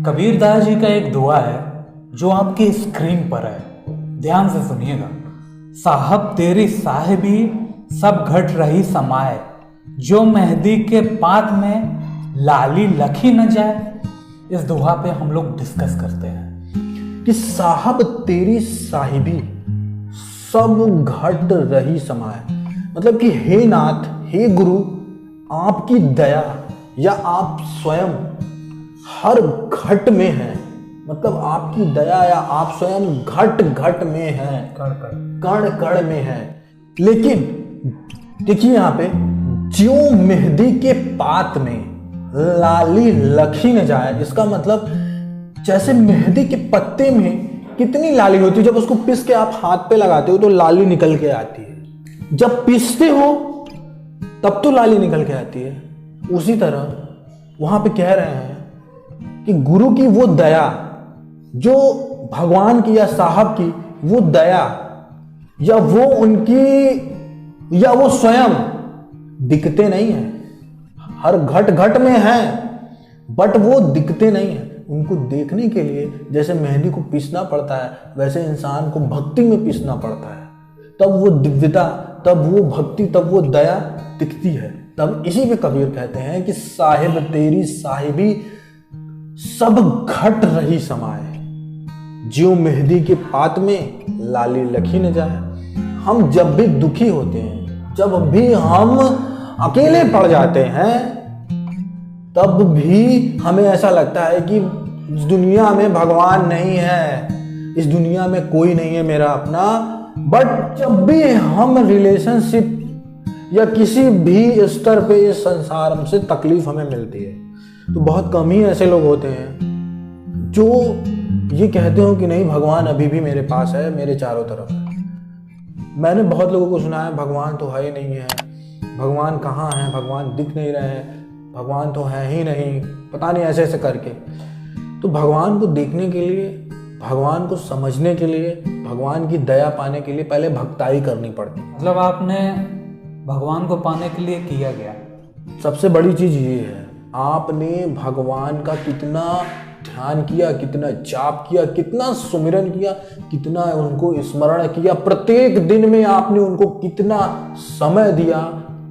कबीरदास जी का एक दुआ है जो आपकी स्क्रीन पर है, ध्यान से सुनिएगा। साहब तेरी साहिबी सब घट रही समाए, जो मेहंदी के पात में लाली लखी न जाए। इस दुआ पे हम लोग डिस्कस करते हैं कि साहब तेरी साहिबी सब घट रही समाए, मतलब कि हे नाथ, हे गुरु, आपकी दया या आप स्वयं हर घट में हैं। मतलब आपकी दया या आप स्वयं घट घट में हैं, कण कण में हैं। लेकिन देखिए यहाँ पे, ज्यों मेहंदी के पात में लाली लखी न जाए, इसका मतलब जैसे मेहंदी के पत्ते में कितनी लाली होती है, जब उसको पीस के आप हाथ पे लगाते हो तो लाली निकल के आती है, जब पीसते हो तब तो लाली निकल के आती है। उसी तरह वहां पे कह रहे हैं कि गुरु की वो दया, जो भगवान की या साहब की वो दया, या वो उनकी या वो स्वयं दिखते नहीं है, हर घट घट में है बट वो दिखते नहीं है। उनको देखने के लिए जैसे मेहंदी को पीसना पड़ता है, वैसे इंसान को भक्ति में पीसना पड़ता है, तब वो दिव्यता, तब वो भक्ति, तब वो दया दिखती है। तब इसी पे कबीर कहते हैं कि साहिब तेरी साहिबी सब घट रही समाए, ज्यों मेहंदी के पात में लाली लखी न जाए। हम जब भी दुखी होते हैं, जब भी हम अकेले पड़ जाते हैं, तब भी हमें ऐसा लगता है कि इस दुनिया में भगवान नहीं है, इस दुनिया में कोई नहीं है मेरा अपना। बट जब भी हम रिलेशनशिप या किसी भी स्तर पे इस संसार से तकलीफ हमें मिलती है, तो बहुत कम ही ऐसे लोग होते हैं जो ये कहते हो कि नहीं, भगवान अभी भी मेरे पास है, मेरे चारों तरफ है। मैंने बहुत लोगों को सुना है भगवान तो है ही नहीं है, भगवान कहाँ है, भगवान दिख नहीं रहे हैं, भगवान तो है ही नहीं, पता नहीं, ऐसे ऐसे करके। तो भगवान को देखने के लिए, भगवान को समझने के लिए, भगवान की दया पाने के लिए पहले भक्ताई करनी पड़ती है। मतलब आपने भगवान को पाने के लिए किया गया सबसे बड़ी चीज ये है, आपने भगवान का कितना ध्यान किया, कितना जाप किया, कितना सुमिरन किया, कितना उनको स्मरण किया, प्रत्येक दिन में आपने उनको कितना समय दिया,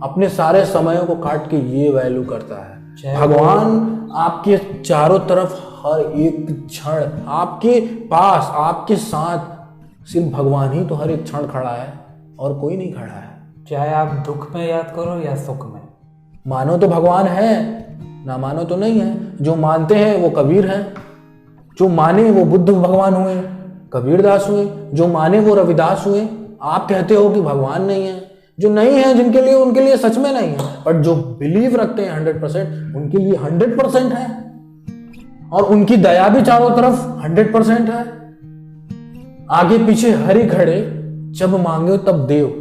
अपने सारे समयों को काट के ये वैल्यू करता है। भगवान आपके चारों तरफ हर एक क्षण आपके पास, आपके साथ सिर्फ भगवान ही तो हर एक क्षण खड़ा है और कोई नहीं खड़ा है। चाहे आप दुख में याद करो या सुख में। मानो तो भगवान है, ना मानो तो नहीं है। जो मानते हैं वो कबीर हैं, जो माने वो बुद्ध भगवान हुए, कबीरदास हुए, जो माने वो रविदास हुए। आप कहते हो कि भगवान नहीं है, जो नहीं है जिनके लिए, उनके लिए सच में नहीं है, बट जो बिलीव रखते हैं 100%, उनके लिए 100% है। और उनकी दया भी चारों तरफ 100% है। आगे पीछे हरि खड़े, जब मांगे तब देव,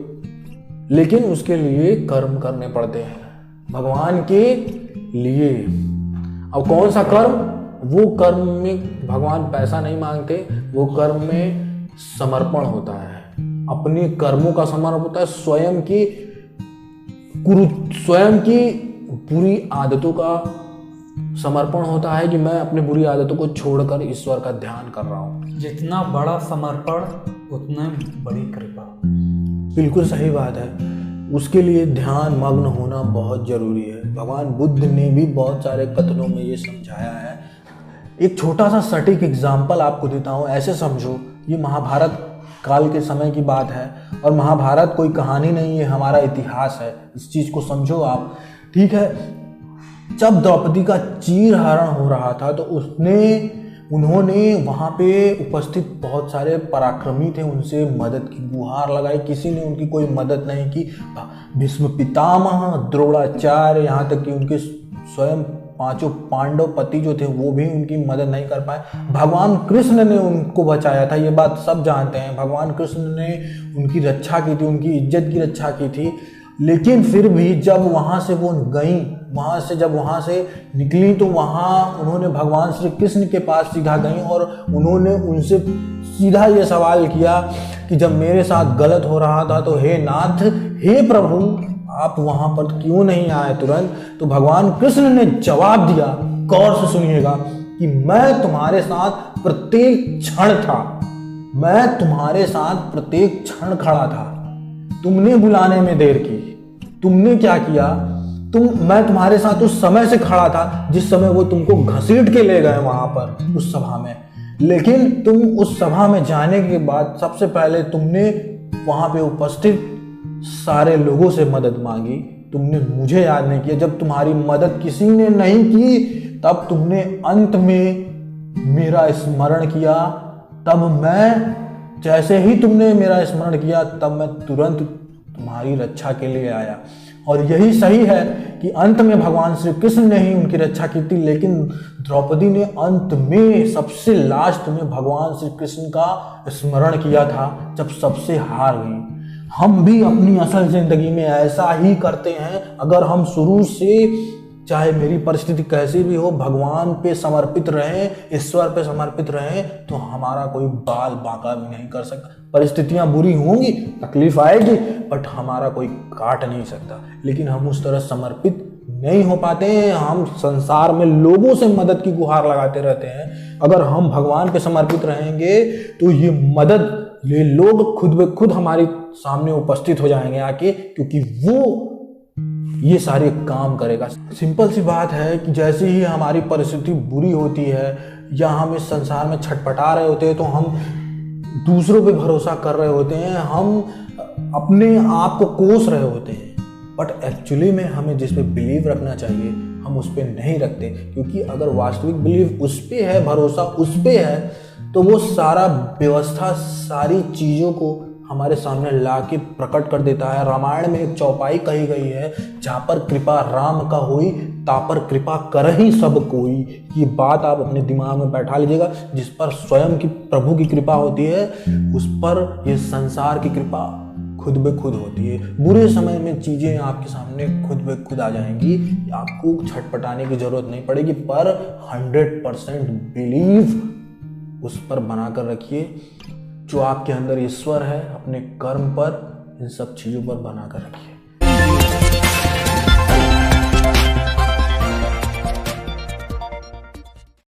लेकिन उसके लिए कर्म करने पड़ते हैं भगवान के लिए। अब कौन सा कर्म? वो कर्म में भगवान पैसा नहीं मांगते, वो कर्म में समर्पण होता है, अपने कर्मों का समर्पण होता है, स्वयं की बुरी आदतों का समर्पण होता है कि मैं अपनी बुरी आदतों को छोड़कर ईश्वर का ध्यान कर रहा हूं। जितना बड़ा समर्पण उतनी बड़ी कृपा। बिल्कुल सही बात है। उसके लिए ध्यान मग्न होना बहुत जरूरी है। भगवान बुद्ध ने भी बहुत सारे कथनों में ये समझाया है। एक छोटा सा सटीक एग्जाम्पल आपको देता हूँ। ऐसे समझो, ये महाभारत काल के समय की बात है, और महाभारत कोई कहानी नहीं है, हमारा इतिहास है। इस चीज को समझो आप, ठीक है। जब द्रौपदी का चीरहरण हो रहा था तो उन्होंने वहां पे उपस्थित बहुत सारे पराक्रमी थे, उनसे मदद की गुहार लगाई, किसी ने उनकी कोई मदद नहीं की। भीष्म पितामह, द्रोणाचार्य, यहाँ तक कि उनके स्वयं 5 पांडव पति जो थे वो भी उनकी मदद नहीं कर पाए। भगवान कृष्ण ने उनको बचाया था, ये बात सब जानते हैं। भगवान कृष्ण ने उनकी रक्षा की थी, उनकी इज्जत की रक्षा की थी। लेकिन फिर भी जब वहां से वो गई, जब वहां से निकली, तो वहां उन्होंने भगवान श्री कृष्ण के पास सीधा गई और उन्होंने उनसे सीधा ये सवाल किया कि जब मेरे साथ गलत हो रहा था तो हे नाथ, हे प्रभु, आप वहां पर क्यों नहीं आए तुरंत? तो भगवान कृष्ण ने जवाब दिया, गौर से सुनिएगा, कि मैं तुम्हारे साथ प्रत्येक क्षण था, मैं तुम्हारे साथ प्रत्येक क्षण खड़ा था। तुमने बुलाने में देर की, तुमने क्या किया, मैं तुम्हारे साथ उस समय से खड़ा था जिस समय वो तुमको घसीट के ले गए वहां पर उस सभा में। लेकिन तुम उस सभा में जाने के बाद सबसे पहले तुमने वहां पे उपस्थित सारे लोगों से मदद मांगी, तुमने मुझे याद नहीं किया। जब तुम्हारी मदद किसी ने नहीं की तब तुमने अंत में मेरा स्मरण किया। तब मैं, जैसे ही तुमने मेरा स्मरण किया तब मैं तुरंत तुम्हारी रक्षा के लिए आया। और यही सही है कि अंत में भगवान श्री कृष्ण ने ही उनकी रक्षा की थी, लेकिन द्रौपदी ने अंत में सबसे लास्ट में भगवान श्री कृष्ण का स्मरण किया था जब सबसे हार गई। हम भी अपनी असल जिंदगी में ऐसा ही करते हैं। अगर हम शुरू से, चाहे मेरी परिस्थिति कैसी भी हो, भगवान पे समर्पित रहें, ईश्वर पे समर्पित रहें, तो हमारा कोई बाल बांका भी नहीं कर सकता। परिस्थितियां बुरी होंगी, तकलीफ आएगी, बट हमारा कोई काट नहीं सकता। लेकिन हम उस तरह समर्पित नहीं हो पाते हैं। हम संसार में लोगों से मदद की गुहार लगाते रहते हैं। अगर हम भगवान पे समर्पित रहेंगे तो ये मदद, ये लोग खुद ब खुद हमारे सामने उपस्थित हो जाएंगे आके, क्योंकि वो ये सारे काम करेगा। सिंपल सी बात है कि जैसे ही हमारी परिस्थिति बुरी होती है या हम इस संसार में छटपटा रहे होते हैं तो हम दूसरों पे भरोसा कर रहे होते हैं, हम अपने आप को कोस रहे होते हैं, बट एक्चुअली में हमें जिस पे बिलीव रखना चाहिए हम उस पे नहीं रखते। क्योंकि अगर वास्तविक बिलीव उस पे है, भरोसा उस पे है, तो वो सारा व्यवस्था सारी चीज़ों को हमारे सामने ला के प्रकट कर देता है। रामायण में एक चौपाई कही गई है, जहाँ पर कृपा राम का होई तापर कृपा कर ही सब कोई। ये बात आप अपने दिमाग में बैठा लीजिएगा। जिस पर स्वयं की प्रभु की कृपा होती है उस पर ये संसार की कृपा खुद ब खुद होती है। बुरे समय में चीज़ें आपके सामने खुद ब खुद आ जाएंगी, आपको छटपटाने की जरूरत नहीं पड़ेगी, पर 100% बिलीव उस पर बनाकर रखिए जो आपके अंदर ईश्वर है। अपने कर्म पर, इन सब चीज़ों पर बनाकर रखिए।